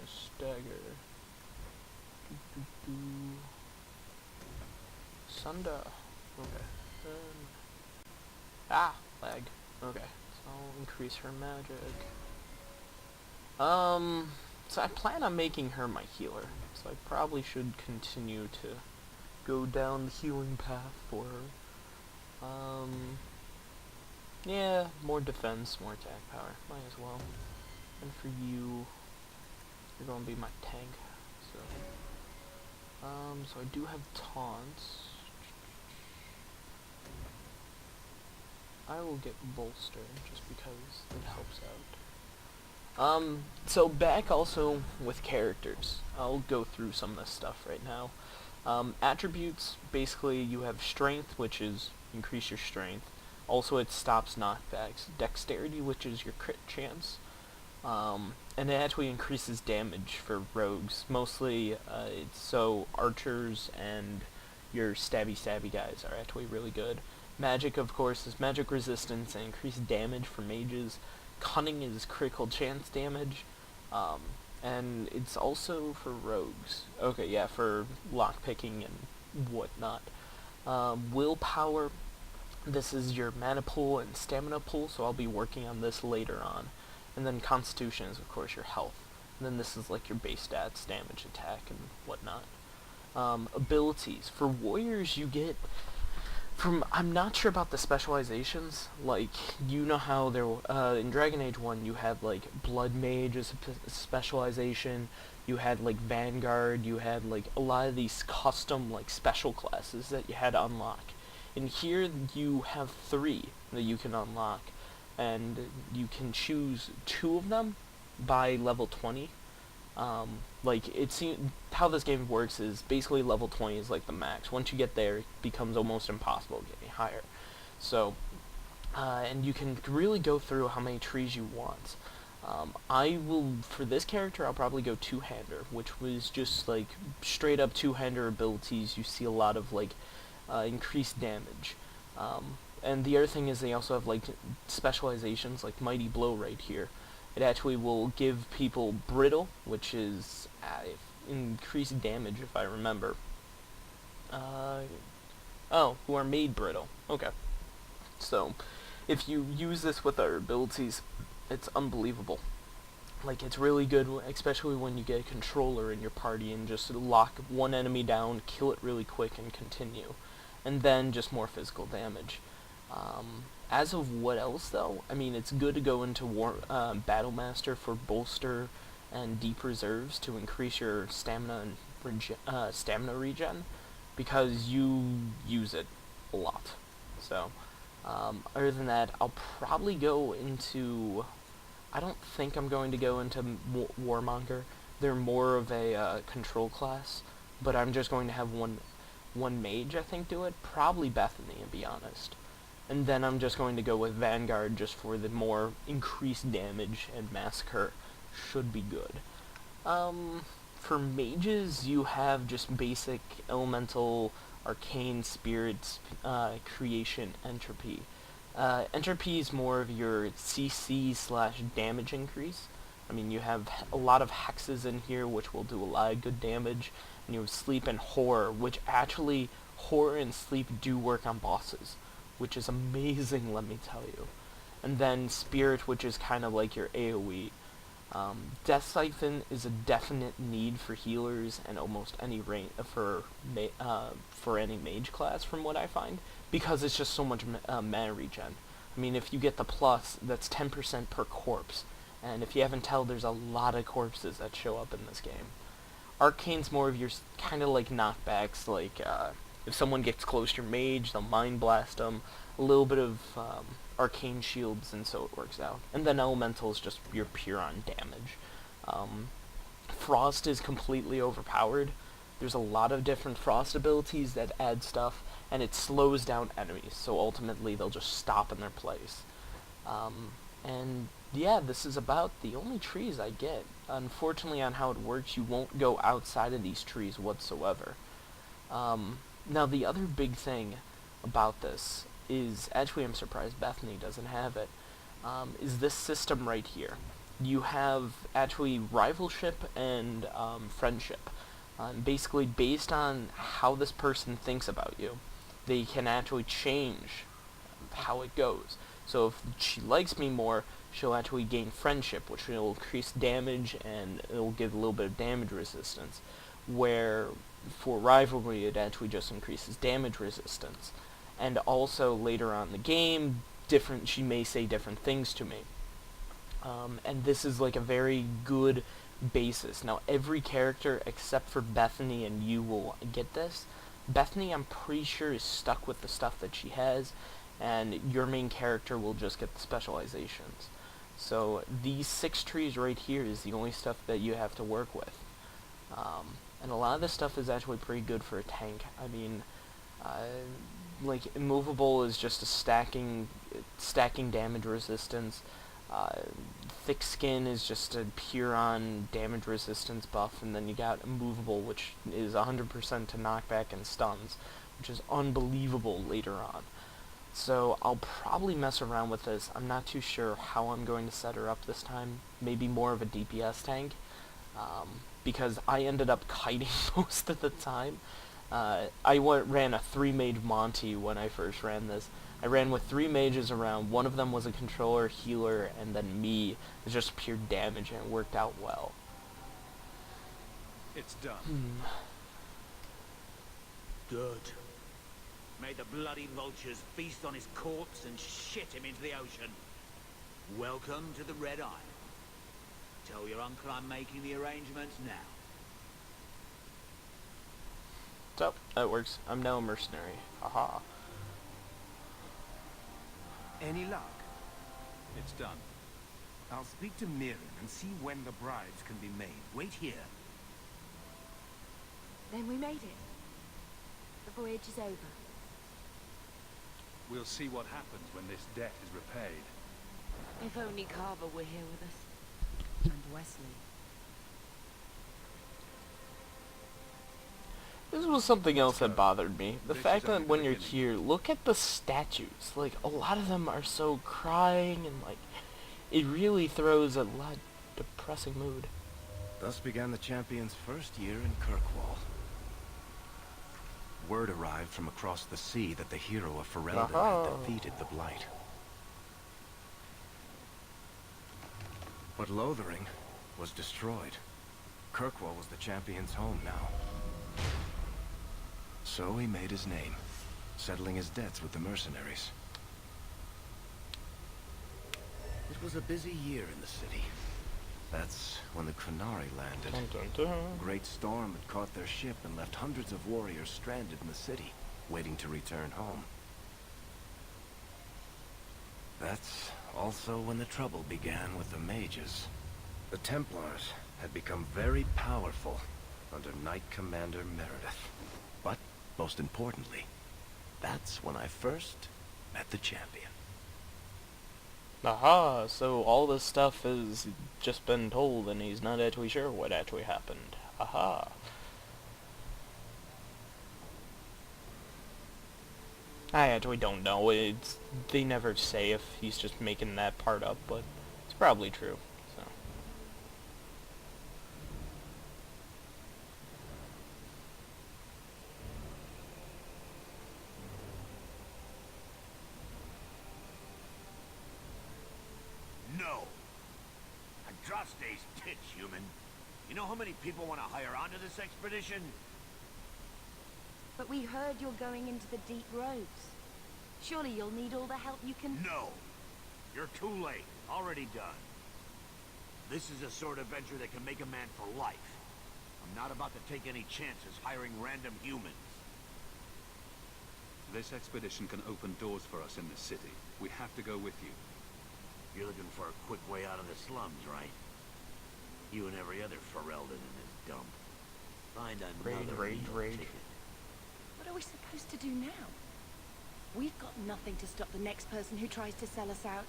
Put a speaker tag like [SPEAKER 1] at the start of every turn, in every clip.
[SPEAKER 1] Stagger. Sunda. Okay. Lag. Okay. So I'll increase her magic. So I plan on making her my healer. So I probably should continue to go down the healing path for her. Yeah, more defense, more attack power. Might as well. And for you, you're gonna be my tank. So I do have taunts. I will get bolster just because it helps out. So back also with characters. I'll go through some of this stuff right now. Attributes, basically you have strength, which is increase your strength. Also it stops knockbacks. Dexterity, which is your crit chance. And it actually increases damage for rogues. Mostly, so archers and your stabby guys are actually really good. Magic, of course, is magic resistance and increased damage for mages. Cunning is critical chance damage. And it's also for rogues. Okay, yeah, for lockpicking and whatnot. Willpower, this is your mana pool and stamina pool, so I'll be working on this later on. And then constitution is, of course, your health. And then this is like your base stats, damage, attack, and whatnot. Abilities. For warriors, you get I'm not sure about the specializations. Like, you know how there, in Dragon Age 1, you had, like, Blood Mage as a specialization, you had, like, Vanguard, you had, like, a lot of these custom, like, special classes that you had to unlock. And here, you have 3 that you can unlock, and you can choose 2 of them by level 20. Like, how this game works is basically level 20 is like the max. Once you get there, it becomes almost impossible to get any higher. So, and you can really go through how many trees you want. For this character, I'll probably go two-hander, which was just like straight up two-hander abilities. You see a lot of like increased damage. And the other thing is they also have like specializations like Mighty Blow right here. It actually will give people brittle, which is increased damage, if I remember. Who are made brittle. Okay. So, if you use this with our abilities, it's unbelievable. Like, it's really good, especially when you get a controller in your party and just lock one enemy down, kill it really quick, and continue. And then just more physical damage. As of what else, though, I mean, it's good to go into Battle Master for bolster and deep reserves to increase your stamina and stamina regen, because you use it a lot. So, other than that, I'll probably go into... I don't think I'm going to go into Warmonger. They're more of a control class, but I'm just going to have one mage, I think, do it. Probably Bethany, to be honest. And then I'm just going to go with Vanguard just for the more increased damage, and Massacre should be good. For mages, you have just basic elemental, arcane, spirits, creation, entropy. Entropy is more of your CC/damage increase. I mean, you have a lot of hexes in here, which will do a lot of good damage. And you have sleep and horror, which actually, horror and sleep do work on bosses, which is amazing, let me tell you. And then Spirit, which is kind of like your AoE. Death Siphon is a definite need for healers and almost any for any mage class, from what I find, because it's just so much mana regen. I mean, if you get the plus, that's 10% per corpse, and if you haven't tell, there's a lot of corpses that show up in this game. Arcane's more of your kind of like knockbacks, like if someone gets close to your mage, they'll Mind Blast them. A little bit of arcane shields, and so it works out. And then Elemental is just your pure on damage. Frost is completely overpowered. There's a lot of different Frost abilities that add stuff, and it slows down enemies, so ultimately they'll just stop in their place. And yeah, this is about the only trees I get. Unfortunately, on how it works, you won't go outside of these trees whatsoever. Now, the other big thing about this is, actually I'm surprised Bethany doesn't have it, is this system right here. you have actually rivalship and friendship. Basically, based on how this person thinks about you, they can actually change how it goes. So if she likes me more, she'll actually gain friendship, which will increase damage and it'll give a little bit of damage resistance. Where for rivalry, it actually just increases damage resistance. And also later on in the game, she may say different things to me. And this is like a very good basis. Now every character except for Bethany and you will get this. Bethany, I'm pretty sure, is stuck with the stuff that she has, and your main character will just get the specializations. So these 6 trees right here is the only stuff that you have to work with. And a lot of this stuff is actually pretty good for a tank. I mean, like immovable is just a stacking damage resistance. Thick skin is just a pure on damage resistance buff, and then you got immovable, which is 100% to knockback and stuns, which is unbelievable later on. So I'll probably mess around with this. I'm not too sure how I'm going to set her up this time. Maybe more of a DPS tank, because I ended up kiting most of the time. I ran a 3-mage Monty when I first ran this. I ran with 3 mages around. One of them was a controller, healer, and then me. It was just pure damage, and it worked out well.
[SPEAKER 2] It's done.
[SPEAKER 3] Good. May the bloody vultures feast on his corpse and shit him into the ocean. Welcome to the Red Isle. Tell your uncle I'm making the arrangements now.
[SPEAKER 1] So, that works. I'm now a mercenary. Haha.
[SPEAKER 4] Any luck?
[SPEAKER 2] It's done.
[SPEAKER 4] I'll speak to Mirren and see when the bribes can be made. Wait here.
[SPEAKER 5] Then we made it. The voyage is over.
[SPEAKER 2] We'll see what happens when this debt is repaid.
[SPEAKER 5] If only Carver were here with us. And Wesley.
[SPEAKER 1] This was something else that bothered me. The
[SPEAKER 2] This
[SPEAKER 1] fact
[SPEAKER 2] is only
[SPEAKER 1] that when
[SPEAKER 2] the
[SPEAKER 1] you're
[SPEAKER 2] beginning.
[SPEAKER 1] here, look at the statues. Like, a lot of them are so crying, and like, it really throws a lot of depressing mood.
[SPEAKER 6] Thus began the champion's first year in Kirkwall. Word arrived from across the sea that the hero of Ferelden had defeated the Blight. But Lothering was destroyed. Kirkwall was the champion's home now. So he made his name, settling his debts with the mercenaries. It was a busy year in the city. That's when the Qunari landed.
[SPEAKER 1] Dun, dun, dun.
[SPEAKER 6] A great storm had caught their ship and left hundreds of warriors stranded in the city, waiting to return home. That's also when the trouble began with the mages. The Templars had become very powerful under Knight Commander Meredith. But, most importantly, that's when I first met the champion.
[SPEAKER 1] Aha, so all this stuff has just been told and he's not actually sure what actually happened. Aha. I actually don't know. They never say if he's just making that part up, but it's probably true. So.
[SPEAKER 3] No. Andraste's tits, human. You know how many people want to hire onto this expedition?
[SPEAKER 5] But we heard you're going into the deep roads. Surely you'll need all the help you can...
[SPEAKER 3] No. You're too late. Already done. This is a sort of venture that can make a man for life. I'm not about to take any chances hiring random humans.
[SPEAKER 2] This expedition can open doors for us in this city. We have to go with you.
[SPEAKER 3] You're looking for a quick way out of the slums, right? You and every other Ferelden in this dump. Find another
[SPEAKER 1] Rage.
[SPEAKER 3] ticket.
[SPEAKER 5] What are we supposed to do now? We've got nothing to stop the next person who tries to sell us out.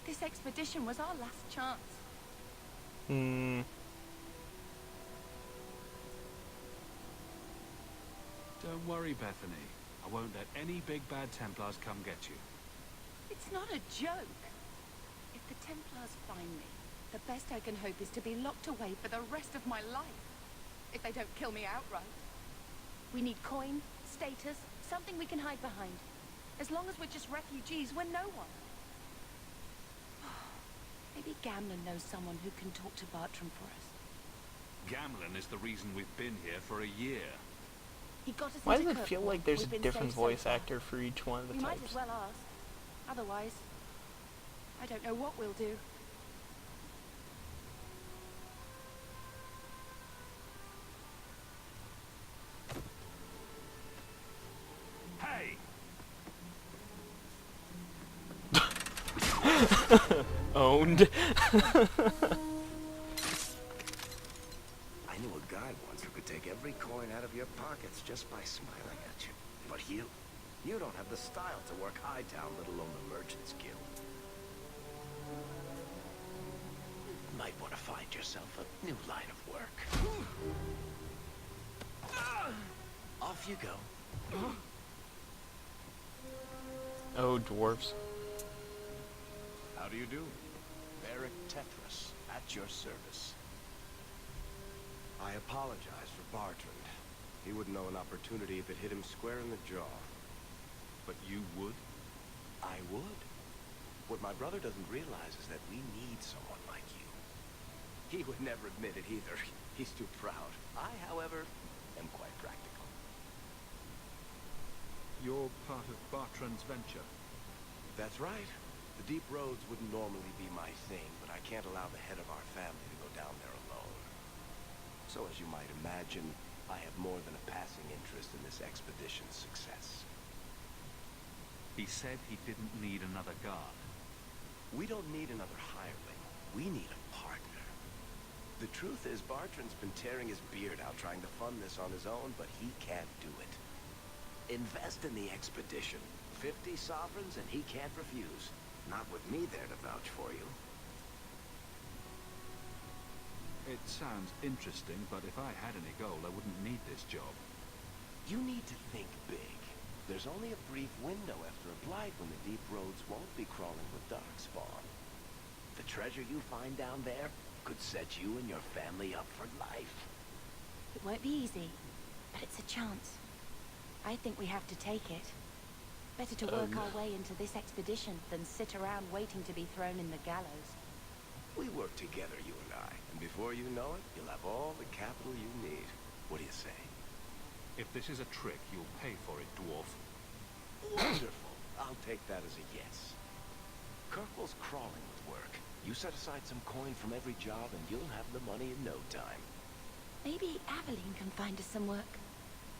[SPEAKER 5] This expedition was our last chance.
[SPEAKER 2] Don't worry, Bethany. I won't let any big bad Templars come get you.
[SPEAKER 5] It's not a joke. If the Templars find me, The best I can hope is to be locked away for the rest of my life. If they don't kill me outright. We need coin, status, something we can hide behind. As long as we're just refugees, we're no one. Maybe Gamlen knows someone who can talk to Bartram for us.
[SPEAKER 2] Gamlen is the reason we've been here for a year.
[SPEAKER 5] He got us
[SPEAKER 1] Why
[SPEAKER 5] into
[SPEAKER 1] does it feel
[SPEAKER 5] Kirkwall.
[SPEAKER 1] like there's
[SPEAKER 5] We've
[SPEAKER 1] a
[SPEAKER 5] been
[SPEAKER 1] different
[SPEAKER 5] safe so
[SPEAKER 1] voice
[SPEAKER 5] far.
[SPEAKER 1] actor for each one of the
[SPEAKER 5] We might
[SPEAKER 1] types?
[SPEAKER 5] as well ask. Otherwise, I don't know what we'll do.
[SPEAKER 2] Hey!
[SPEAKER 1] Owned.
[SPEAKER 6] I knew a guy once who could take every coin out of your pockets just by smiling at you. But you don't have the style to work Hightown, let alone the Merchants Guild. Might want to find yourself a new line of work. Off you go.
[SPEAKER 1] Oh, dwarves.
[SPEAKER 6] How do you do? Varric Tethras, at your service. I apologize for Bartrand. He wouldn't know an opportunity if it hit him square in the jaw.
[SPEAKER 2] But you would?
[SPEAKER 6] I would. What my brother doesn't realize is that we need someone like you. He would never admit it either. He's too proud. I, however, am quite practical.
[SPEAKER 2] You're part of Bartrand's venture.
[SPEAKER 6] That's right. The deep roads wouldn't normally be my thing, but I can't allow the head of our family to go down there alone. So as you might imagine, I have more than a passing interest in this expedition's success.
[SPEAKER 2] He said he didn't need another guard.
[SPEAKER 6] We don't need another hireling. We need a partner. The truth is, Bartrand's been tearing his beard out trying to fund this on his own, but he can't do it. Invest in the expedition. 50 sovereigns and he can't refuse. Not with me there to vouch for you.
[SPEAKER 2] It sounds interesting, but if I had any gold, I wouldn't need this job.
[SPEAKER 6] You need to think big. There's only a brief window after a blight when the deep roads won't be crawling with darkspawn. The treasure you find down there could set you and your family up for life.
[SPEAKER 5] It won't be easy, but it's a chance. I think we have to take it. Better to work our way into this expedition than sit around waiting to be thrown in the gallows.
[SPEAKER 6] We work together, you and I, and before you know it, you'll have all the capital you need. What do you say?
[SPEAKER 2] If this is a trick, you'll pay for it, dwarf.
[SPEAKER 6] Wonderful. I'll take that as a yes. Kirkwall's crawling with work. You set aside some coin from every job and you'll have the money in no time.
[SPEAKER 5] Maybe Aveline can find us some work.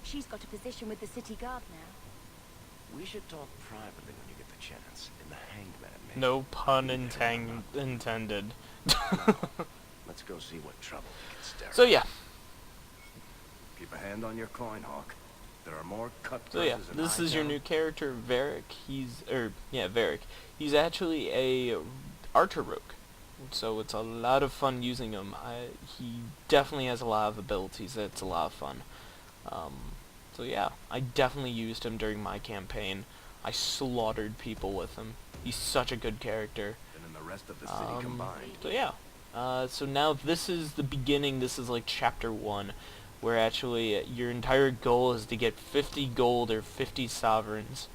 [SPEAKER 5] She's got a position with the city guard now.
[SPEAKER 6] We should talk privately when you get the chance, in the hangman maybe.
[SPEAKER 1] No pun intended.
[SPEAKER 6] Let's go see what trouble we can stir.
[SPEAKER 1] So yeah.
[SPEAKER 6] Keep a hand on your coin, Hawk. There are more cut
[SPEAKER 1] So yeah,
[SPEAKER 6] purses in
[SPEAKER 1] this is your
[SPEAKER 6] Hightown.
[SPEAKER 1] new character, Varric. Varric. He's actually a archer rogue, so it's a lot of fun using him. He definitely has a lot of abilities. It's a lot of fun. So yeah, I definitely used him during my campaign. I slaughtered people with him. He's such a good character.
[SPEAKER 6] And then the rest of the city combined.
[SPEAKER 1] So yeah. So now this is the beginning. This is like chapter 1. Where actually your entire goal is to get 50 gold or 50 sovereigns,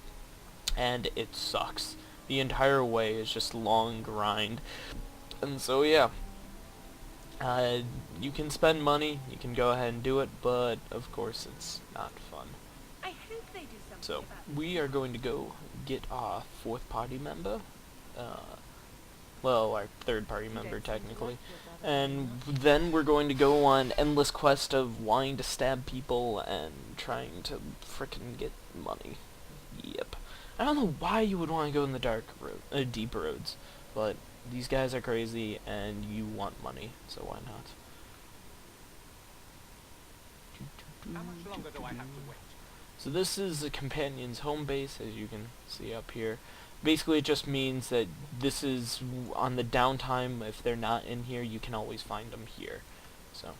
[SPEAKER 1] and it sucks. The entire way is just long grind, and so yeah, you can spend money, you can go ahead and do it, but of course it's not fun.
[SPEAKER 5] I hope they do something
[SPEAKER 1] So
[SPEAKER 5] about
[SPEAKER 1] we are going to go get our 4th party member, well, our 3rd party member technically. And then we're going to go on endless quest of wanting to stab people and trying to frickin' get money. Yep. I don't know why you would want to go in the deep roads, but these guys are crazy and you want money, so why not?
[SPEAKER 3] How much longer do I have to wait?
[SPEAKER 1] So this is the companion's home base, as you can see up here. Basically, it just means that this is on the downtime. If they're not in here, you can always find them here. So